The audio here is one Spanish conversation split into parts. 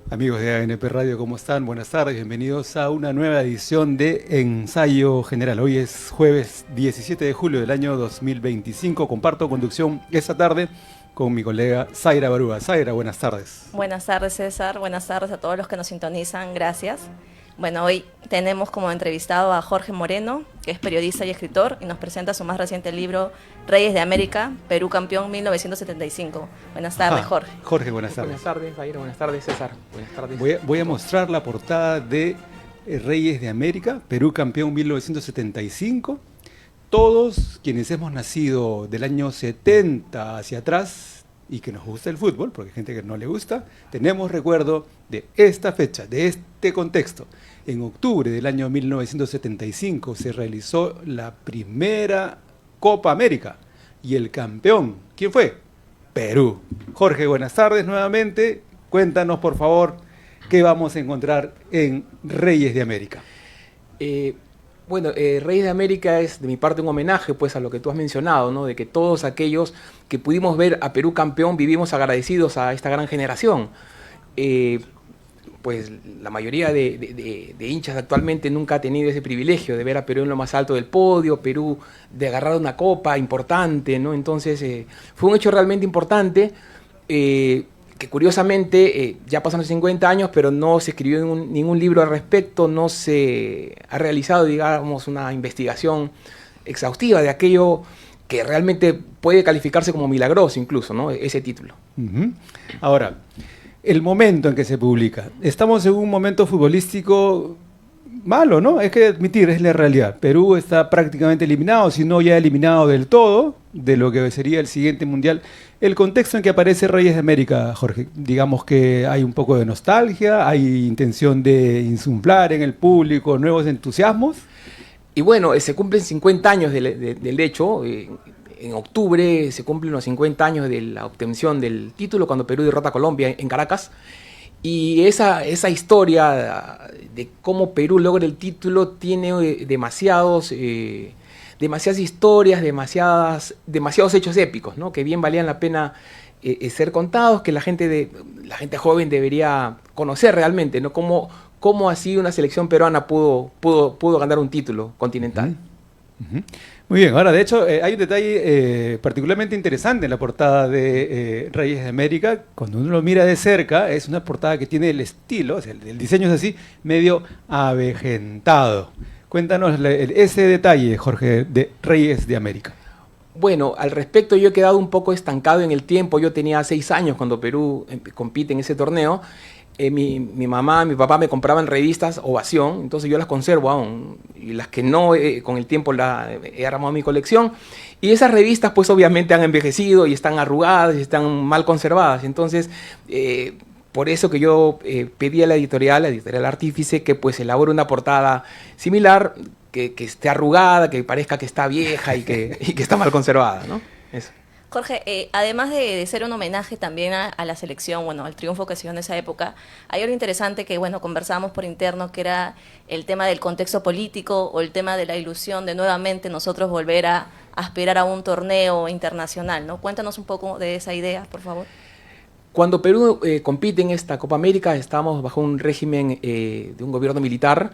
Amigos de ANP Radio, ¿cómo están? Buenas tardes, bienvenidos a una nueva edición de Ensayo General. Hoy es jueves 17 de julio del año 2025. Comparto conducción esta tarde con mi colega Zaira Barúa. Zaira, buenas tardes. Buenas tardes, César. Buenas tardes a todos los que nos sintonizan. Gracias. Bueno, hoy tenemos como entrevistado a Jorge Moreno, que es periodista y escritor, y nos presenta su más reciente libro, Reyes de América, Perú campeón 1975. Buenas tardes, Jorge. Jorge, buenas tardes. Buenas tardes, Zaira. Buenas tardes, César. Buenas tardes. Voy a mostrar la portada de Reyes de América, Perú campeón 1975. Todos quienes hemos nacido del año 70 hacia atrás y que nos gusta el fútbol, porque hay gente que no le gusta, tenemos recuerdo de esta fecha, de este contexto. En octubre del año 1975 se realizó la primera Copa América y el campeón, ¿quién fue? Perú. Jorge, buenas tardes nuevamente. Cuéntanos, por favor, qué vamos a encontrar en Reyes de América. Reyes de América es de mi parte un homenaje pues a lo que tú has mencionado, ¿no? De que todos aquellos que pudimos ver a Perú campeón vivimos agradecidos a esta gran generación. Pues la mayoría de hinchas actualmente nunca ha tenido ese privilegio de ver a Perú en lo más alto del podio, Perú de agarrar una copa importante, ¿no? Entonces fue un hecho realmente importante. Que curiosamente ya pasaron 50 años, pero no se escribió ningún libro al respecto, no se ha realizado, digamos, una investigación exhaustiva de aquello que realmente puede calificarse como milagroso incluso, ¿no? Ese título. Uh-huh. Ahora, el momento en que se publica. Estamos en un momento futbolístico malo, ¿no? Hay que admitir, es la realidad. Perú está prácticamente eliminado, si no ya eliminado del todo, de lo que sería el siguiente mundial. El contexto en que aparece Reyes de América, Jorge, digamos que hay un poco de nostalgia, hay intención de insuflar en el público nuevos entusiasmos. Y bueno, se cumplen 50 años del hecho. En octubre se cumplen los 50 años de la obtención del título cuando Perú derrota a Colombia en Caracas. Y esa historia de cómo Perú logra el título tiene demasiadas historias, demasiados hechos épicos, ¿no? Que bien valían la pena ser contados, que la gente joven debería conocer realmente, ¿no? Cómo así una selección peruana pudo ganar un título continental. Uh-huh. Muy bien, ahora de hecho hay un detalle particularmente interesante en la portada de Reyes de América. Cuando uno lo mira de cerca, es una portada que tiene el estilo, o sea, el diseño es así, medio avejentado. Cuéntanos ese detalle, Jorge, de Reyes de América. Bueno, al respecto yo he quedado un poco estancado en el tiempo. Yo tenía 6 años cuando Perú compite en ese torneo. Mi mamá, mi papá me compraban revistas Ovación, entonces yo las conservo aún, y las que no, con el tiempo he armado mi colección, y esas revistas pues obviamente han envejecido y están arrugadas y están mal conservadas, entonces por eso que yo pedí a la editorial Artífice, que pues elabore una portada similar, que esté arrugada, que parezca que está vieja y que está mal conservada, ¿no? Eso. Jorge, además de ser un homenaje también a la selección, bueno, al triunfo que se dio en esa época, hay algo interesante que, bueno, conversábamos por interno, que era el tema del contexto político o el tema de la ilusión de nuevamente nosotros volver a aspirar a un torneo internacional, ¿no? Cuéntanos un poco de esa idea, por favor. Cuando Perú compite en esta Copa América, estamos bajo un régimen de un gobierno militar.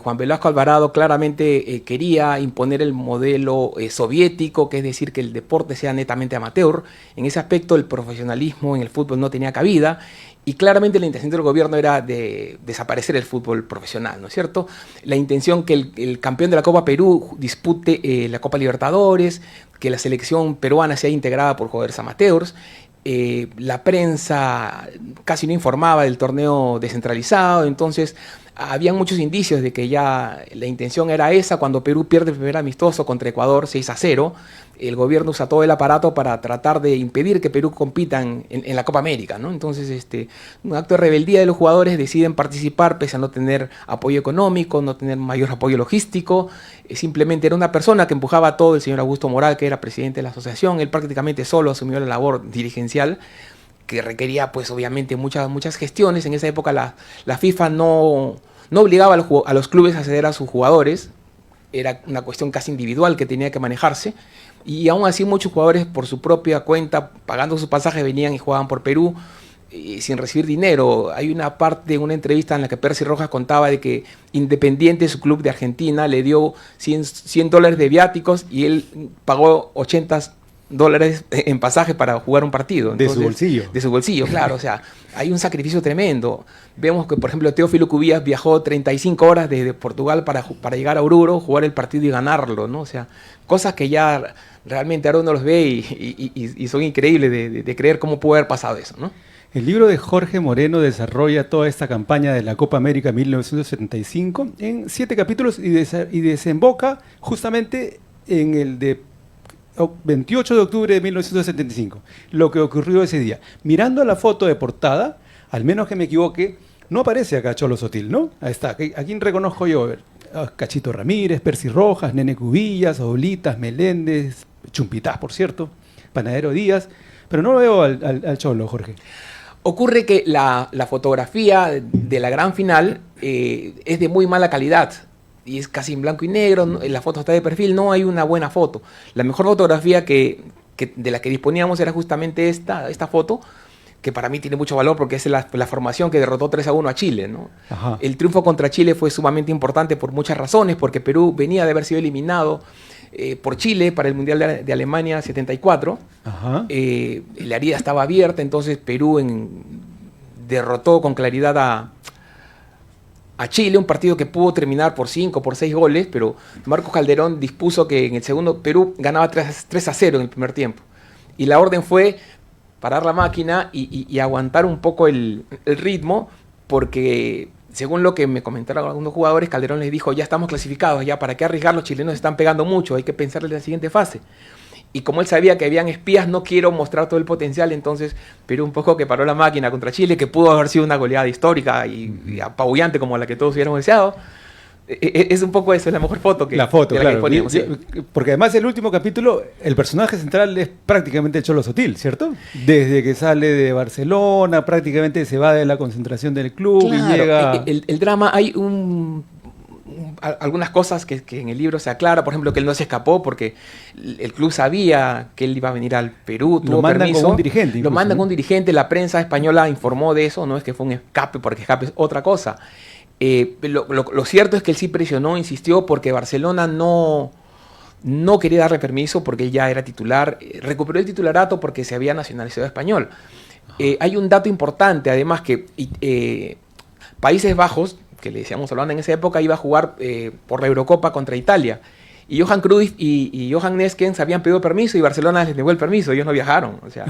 Juan Velasco Alvarado claramente quería imponer el modelo soviético, que es decir, que el deporte sea netamente amateur. En ese aspecto el profesionalismo en el fútbol no tenía cabida y claramente la intención del gobierno era de desaparecer el fútbol profesional, ¿no es cierto? La intención que el campeón de la Copa Perú dispute la Copa Libertadores, que la selección peruana sea integrada por jugadores amateurs. La prensa casi no informaba del torneo descentralizado, entonces habían muchos indicios de que ya la intención era esa. Cuando Perú pierde el primer amistoso contra Ecuador 6-0, el gobierno usa todo el aparato para tratar de impedir que Perú compita en la Copa América, ¿no? Entonces, un acto de rebeldía de los jugadores, deciden participar pese a no tener apoyo económico, no tener mayor apoyo logístico. Simplemente era una persona que empujaba todo, el señor Augusto Moral, que era presidente de la asociación. Él prácticamente solo asumió la labor dirigencial, que requería pues obviamente muchas gestiones. En esa época la FIFA no obligaba a los clubes a ceder a sus jugadores, era una cuestión casi individual que tenía que manejarse, y aún así muchos jugadores por su propia cuenta, pagando sus pasajes, venían y jugaban por Perú. sin recibir dinero. Hay una parte, una entrevista en la que Percy Rojas contaba de que Independiente, su club de Argentina, le dio $100 de viáticos y él pagó $80 en pasaje para jugar un partido. Entonces, de su bolsillo. De su bolsillo, claro. O sea, hay un sacrificio tremendo. Vemos que, por ejemplo, Teófilo Cubillas viajó 35 horas desde Portugal para llegar a Oruro, jugar el partido y ganarlo, ¿no? O sea, cosas que ya realmente ahora uno los ve y son increíbles de creer cómo pudo haber pasado eso, ¿no? El libro de Jorge Moreno desarrolla toda esta campaña de la Copa América 1975 en 7 capítulos y desemboca justamente en el de 28 de octubre de 1975, lo que ocurrió ese día. Mirando la foto de portada, al menos que me equivoque, no aparece acá Cholo Sotil, ¿no? Ahí está, ¿a quién reconozco yo? A ver, Cachito Ramírez, Percy Rojas, Nene Cubillas, Oblitas, Meléndez, Chumpitaz, por cierto, Panadero Díaz, pero no lo veo al Cholo, Jorge. Ocurre que la fotografía de la gran final es de muy mala calidad. Y es casi en blanco y negro, la foto está de perfil, no hay una buena foto. La mejor fotografía de la que disponíamos era justamente esta foto, que para mí tiene mucho valor porque es la formación que derrotó 3-1 a Chile, ¿no? Ajá. El triunfo contra Chile fue sumamente importante por muchas razones, porque Perú venía de haber sido eliminado por Chile para el Mundial de Alemania 74. Ajá. La herida estaba abierta, entonces Perú derrotó con claridad a Chile, un partido que pudo terminar por 5, por 6 goles, pero Marcos Calderón dispuso que en el segundo Perú ganaba 3-0 en el primer tiempo. Y la orden fue parar la máquina y aguantar un poco el ritmo, porque según lo que me comentaron algunos jugadores, Calderón les dijo, ya estamos clasificados, ya para qué arriesgar, los chilenos están pegando mucho, hay que pensar en la siguiente fase. Y como él sabía que habían espías, no quiero mostrar todo el potencial, entonces Perú un poco que paró la máquina contra Chile, que pudo haber sido una goleada histórica y apabullante como la que todos hubiéramos deseado. Es un poco eso, es la mejor foto que, la foto, claro, que poníamos, sí. Porque además el último capítulo, el personaje central es prácticamente el Cholo Sotil, ¿cierto? Desde que sale de Barcelona, prácticamente se va de la concentración del club, claro, y llega... El drama, hay algunas cosas que en el libro se aclara, por ejemplo, que él no se escapó porque el club sabía que él iba a venir al Perú, tuvo lo mandan permiso, con un dirigente. Lo mandan con un dirigente, la prensa española informó de eso, no es que fue un escape, porque escape es otra cosa. Lo cierto es que él sí presionó, insistió, porque Barcelona no quería darle permiso porque él ya era titular, recuperó el titularato porque se había nacionalizado español. Hay un dato importante, además, que Países Bajos, que le decíamos Holanda en esa época, iba a jugar por la Eurocopa contra Italia. Y Johan Cruyff y Johan Neskens habían pedido permiso y Barcelona les negó el permiso, ellos no viajaron. O sea,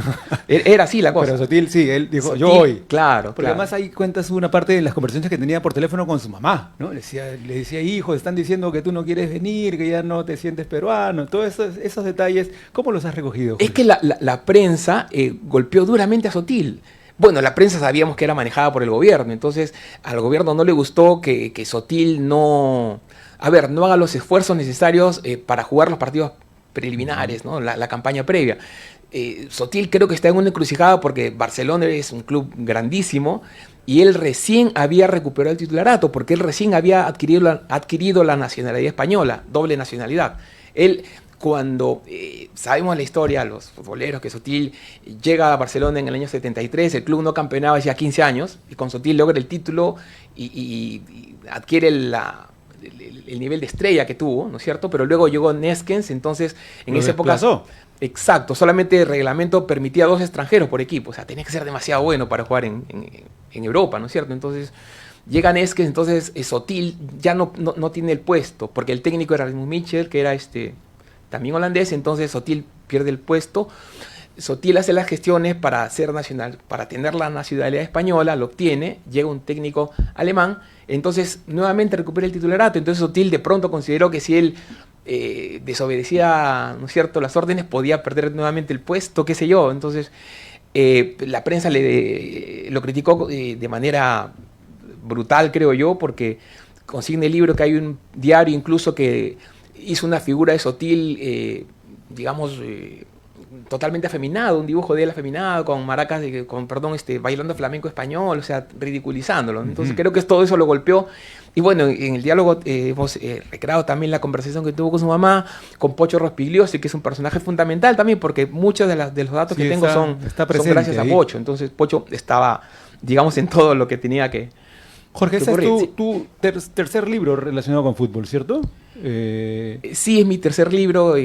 era así la cosa. Pero Sotil sí, él dijo, Sotil, yo voy. Claro, porque además ahí cuentas una parte de las conversaciones que tenía por teléfono con su mamá, ¿no? Le decía, hijo, están diciendo que tú no quieres venir, que ya no te sientes peruano. Todos esos detalles, ¿cómo los has recogido, Jorge? Es que la prensa golpeó duramente a Sotil. Bueno, la prensa sabíamos que era manejada por el gobierno, entonces al gobierno no le gustó que Sotil no haga los esfuerzos necesarios para jugar los partidos preliminares, ¿no? La campaña previa. Sotil creo que está en una encrucijada porque Barcelona es un club grandísimo y él recién había recuperado el titularato porque él recién había adquirido la nacionalidad española, doble nacionalidad. Él, cuando sabemos la historia, los futboleros, que Sotil llega a Barcelona en el año 73, el club no campeonaba hacía 15 años, y con Sotil logra el título y adquiere el nivel de estrella que tuvo, ¿no es cierto? Pero luego llegó Neskens, entonces en esa época... Exacto, solamente el reglamento permitía 2 extranjeros por equipo, o sea, tenía que ser demasiado bueno para jugar en Europa, ¿no es cierto? Entonces llega Neskens, entonces Sotil ya no tiene el puesto, porque el técnico era Rasmus Mitchell, que era también holandés, entonces Sotil pierde el puesto. Sotil hace las gestiones para tener la nacionalidad española, lo obtiene, llega un técnico alemán, entonces nuevamente recupera el titularato. Entonces Sotil de pronto consideró que si él desobedecía, ¿no es cierto?, las órdenes, podía perder nuevamente el puesto, qué sé yo. Entonces la prensa lo criticó de manera brutal, creo yo, porque consigna el libro que hay un diario incluso que hizo una figura de Sotil, totalmente afeminado, un dibujo de él afeminado, con maracas, bailando flamenco español, o sea, ridiculizándolo. Entonces creo que todo eso lo golpeó. Y bueno, en el diálogo hemos recreado también la conversación que tuvo con su mamá, con Pocho Rospigliosi, que es un personaje fundamental también, porque muchos de los datos que tengo son gracias a Pocho. Entonces Pocho estaba, digamos, en todo lo que tenía que... Jorge, ese es tu tercer libro relacionado con fútbol, ¿cierto? Sí, es mi tercer libro,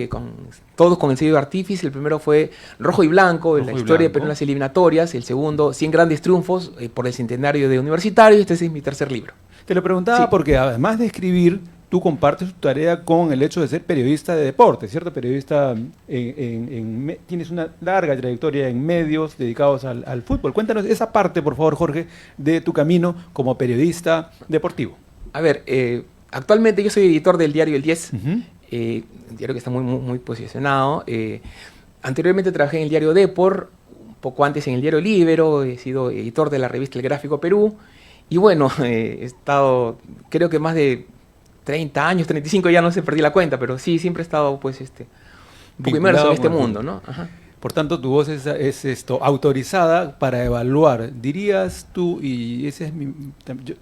todos con el sello de Artífice. El primero fue Rojo y Blanco, la historia de Perú en las eliminatorias. El segundo, 100 grandes triunfos por el centenario de Universitario. Este es mi tercer libro. Te lo preguntaba porque además de escribir, tú compartes tu tarea con el hecho de ser periodista de deporte, ¿cierto? Periodista, tienes una larga trayectoria en medios dedicados al fútbol. Cuéntanos esa parte, por favor, Jorge, de tu camino como periodista deportivo. A ver, actualmente yo soy editor del diario El 10, un diario que está muy posicionado. Anteriormente trabajé en el diario Depor, un poco antes en el diario Libero, he sido editor de la revista El Gráfico Perú. Y bueno, he estado, creo que más de 30 años, 35, ya no sé, perdí la cuenta, pero sí, siempre he estado pues un poco inmerso en este mundo, ¿no? Ajá. Por tanto, tu voz es autorizada para evaluar. Dirías tú, y ese es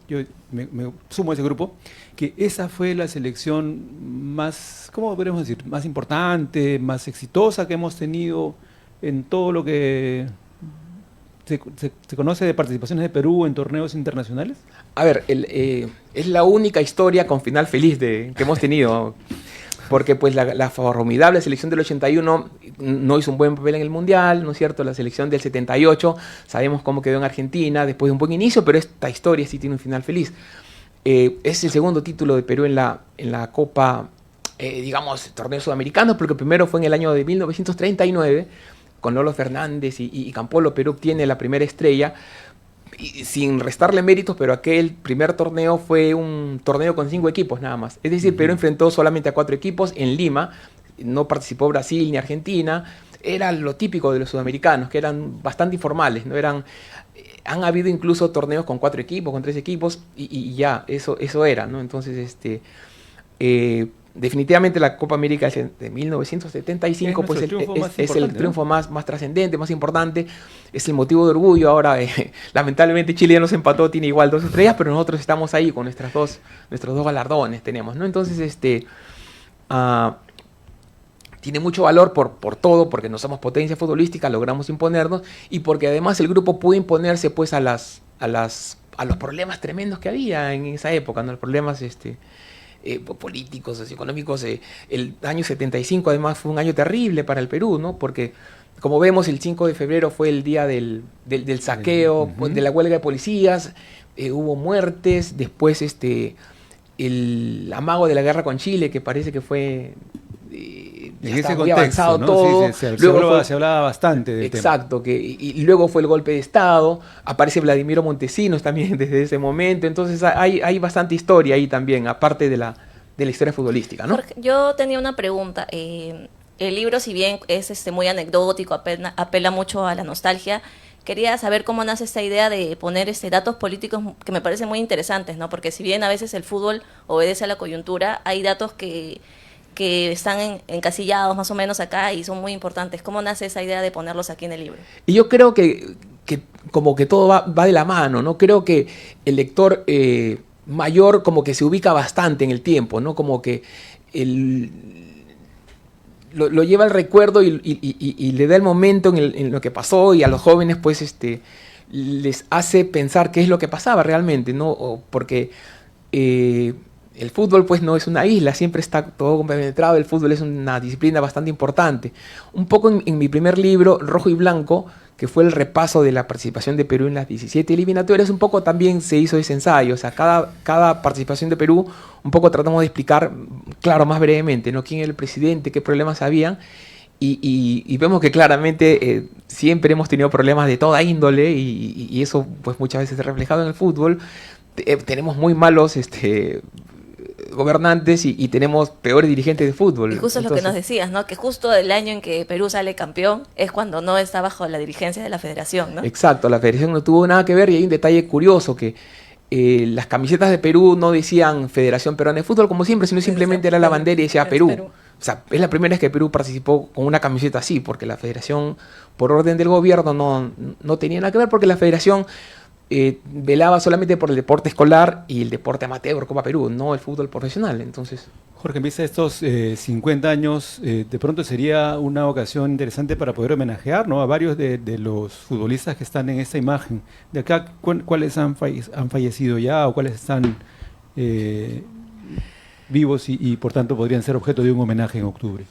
yo me sumo a ese grupo, que esa fue la selección más, ¿cómo podríamos decir? Más importante, más exitosa que hemos tenido en todo lo que se conoce de participaciones de Perú en torneos internacionales. A ver, es la única historia con final feliz que hemos tenido. Porque pues la formidable selección del 81 no hizo un buen papel en el Mundial, ¿no es cierto? La selección del 78, sabemos cómo quedó en Argentina después de un buen inicio, pero esta historia sí tiene un final feliz. Es el segundo título de Perú en la Copa, torneos sudamericanos, porque el primero fue en el año de 1939, con Lolo Fernández y Campolo. Perú obtiene la primera estrella, y sin restarle méritos, pero aquel primer torneo fue un torneo con 5 equipos nada más. Es decir, Perú enfrentó solamente a 4 equipos en Lima, no participó Brasil ni Argentina. Era lo típico de los sudamericanos, que eran bastante informales, ¿no? Han habido incluso torneos con 4 equipos, con 3 equipos, y ya, eso era, ¿no? Entonces, definitivamente la Copa América de 1975 pues es el triunfo más trascendente, más importante, es el motivo de orgullo. Ahora lamentablemente Chile ya nos empató, tiene igual 2 estrellas, pero nosotros estamos ahí con nuestros dos galardones tenemos, ¿no? Entonces tiene mucho valor por todo, porque no somos potencia futbolística, logramos imponernos, y porque además el grupo pudo imponerse pues a los problemas tremendos que había en esa época, ¿no? Los problemas políticos, socioeconómicos. El año 75 además fue un año terrible para el Perú, ¿no? Porque, como vemos, el 5 de febrero fue el día del saqueo, de la huelga de policías, hubo muertes, después el amago de la guerra con Chile, que parece que fue... en ese contexto, avanzado, ¿no? todo. Sí, se hablaba bastante del exacto, tema. Y luego fue el golpe de Estado, aparece Vladimiro Montesinos también desde ese momento. Entonces hay bastante historia ahí también, aparte de la historia futbolística, ¿no? Jorge, yo tenía una pregunta. El libro, si bien es muy anecdótico, apela mucho a la nostalgia, quería saber cómo nace esta idea de poner datos políticos que me parecen muy interesantes, ¿no? Porque si bien a veces el fútbol obedece a la coyuntura, hay datos que están encasillados más o menos acá y son muy importantes. ¿Cómo nace esa idea de ponerlos aquí en el libro? Y yo creo que como que todo va de la mano, ¿no? Creo que el lector mayor como que se ubica bastante en el tiempo, ¿no? Como que lo lleva al recuerdo y le da el momento en lo que pasó, y a los jóvenes pues les hace pensar qué es lo que pasaba realmente, ¿no? Porque... el fútbol pues no es una isla, siempre está todo compenetrado. El fútbol es una disciplina bastante importante. Un poco en mi primer libro, Rojo y Blanco, que fue el repaso de la participación de Perú en las 17 eliminatorias, un poco también se hizo ese ensayo. O sea, cada participación de Perú, un poco tratamos de explicar, claro, más brevemente, ¿no? Quién era el presidente, qué problemas habían. Y vemos que claramente siempre hemos tenido problemas de toda índole, y eso pues muchas veces se ha reflejado en el fútbol. Tenemos muy malos gobernantes y tenemos peores dirigentes de fútbol. Y justo es lo que nos decías, ¿no? Que justo el año en que Perú sale campeón es cuando no está bajo la dirigencia de la federación, ¿no? Exacto, la federación no tuvo nada que ver, y hay un detalle curioso que las camisetas de Perú no decían Federación Peruana de Fútbol como siempre, sino simplemente era la bandera y decía Perú. O sea, es la primera vez que Perú participó con una camiseta así, porque la federación, por orden del gobierno, no tenía nada que ver, porque la federación velaba solamente por el deporte escolar y el deporte amateur, Copa Perú, no el fútbol profesional. Entonces, Jorge, en vista de estos 50 años, de pronto sería una ocasión interesante para poder homenajear, ¿no?, a varios de los futbolistas que están en esta imagen. De acá, ¿cuáles han fallecido ya o cuáles están vivos y por tanto podrían ser objeto de un homenaje en octubre?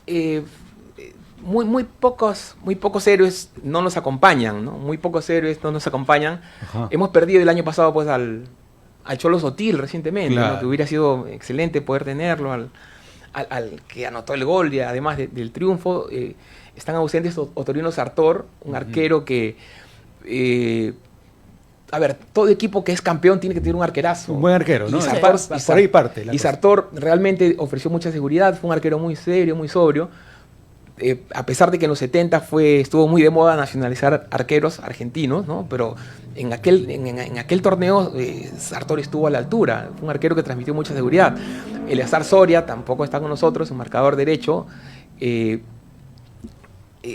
Muy pocos héroes no nos acompañan, ¿no? Muy pocos héroes no nos acompañan. Ajá. Hemos perdido el año pasado pues al Cholo Sotil recientemente, Claro. ¿no? Que hubiera sido excelente poder tenerlo, al que anotó el gol, y además del triunfo. Están ausentes Otorino Sartor, un arquero que... a ver, todo equipo que es campeón tiene que tener un arquerazo. Un buen arquero, ¿no? Y Sartor, Por ahí parte la y cosa. Sartor realmente ofreció mucha seguridad, fue un arquero muy serio, muy sobrio. A pesar de que en los 70 estuvo muy de moda nacionalizar arqueros argentinos, ¿no? Pero en aquel torneo Sartor estuvo a la altura, fue un arquero que transmitió mucha seguridad. Eleazar Soria tampoco está con nosotros, un marcador derecho.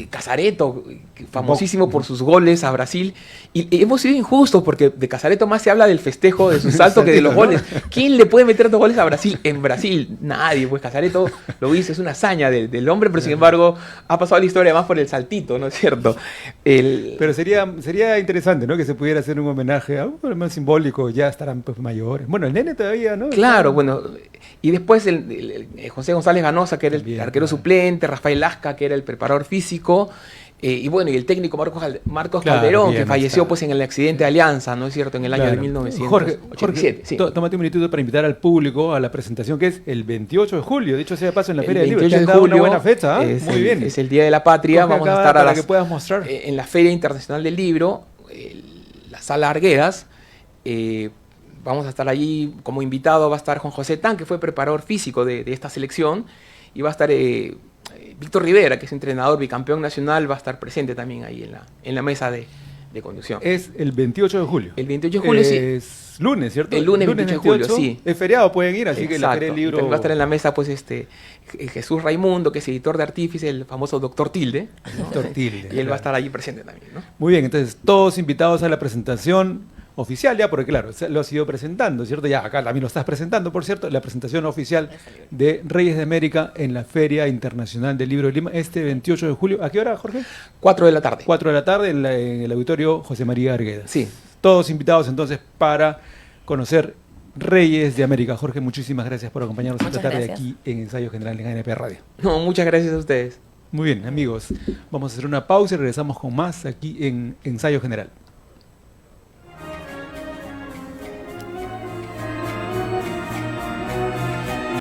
Casareto, famosísimo por sus goles a Brasil, y hemos sido injustos porque de Casareto más se habla del festejo de su salto que de los goles. ¿Quién le puede meter 2 goles a Brasil? En Brasil, nadie. Pues Casareto lo hizo, es una hazaña del hombre, pero sin embargo ha pasado la historia más por el saltito, ¿no es cierto? Pero sería interesante, ¿no?, que se pudiera hacer un homenaje a un más simbólico. Ya estarán pues mayores. Bueno, el nene todavía, ¿no? Claro, bueno. Y después José González Ganosa, que era el También, arquero claro. suplente, Rafael Lasca, que era el preparador físico, y bueno, y el técnico Marcos Claro, Calderón, que ya que no falleció está. pues en el accidente de Alianza, ¿no es cierto?, en el año de Claro. 1987. Jorge, sí. tómate un minutito para invitar al público a la presentación que es el 28 de julio. Dicho sea de paso en la El Feria del Libro. 28 Te han de dado julio una buena fecha, ¿ah? Muy bien. Es el Día de la Patria. Jorge, Vamos a acá, estar para que puedas mostrar. en la Feria Internacional del Libro, la Sala Arguedas. Vamos a estar allí como invitado, va a estar Juan José Tan, que fue preparador físico de esta selección, y va a estar Víctor Rivera, que es entrenador bicampeón nacional, va a estar presente también ahí en la mesa de conducción. Es el 28 de julio. El 28 de julio, sí. Es lunes, ¿cierto? El lunes 28 de julio, sí. Es feriado, pueden ir, así que la Exacto. Feria del Y Libro... también va a estar en la mesa pues Jesús Raimundo, que es editor de Artífice, el famoso Doctor Tilde. Doctor Tilde, Y él claro. va a estar allí presente también, ¿no? Muy bien, entonces todos invitados a la presentación oficial ya, porque claro, lo has ido presentando, ¿cierto? Ya acá también lo estás presentando, por cierto, la presentación oficial de Reyes de América en la Feria Internacional del Libro de Lima, este 28 de julio. ¿A qué hora, Jorge? 4 de la tarde. 4 de la tarde en el auditorio José María Arguedas. Sí. Todos invitados entonces para conocer Reyes de América. Jorge, muchísimas gracias por acompañarnos esta Muchas tarde gracias. aquí en Ensayo General en ANP Radio. No, muchas gracias a ustedes. Muy bien, amigos, vamos a hacer una pausa y regresamos con más aquí en Ensayo General.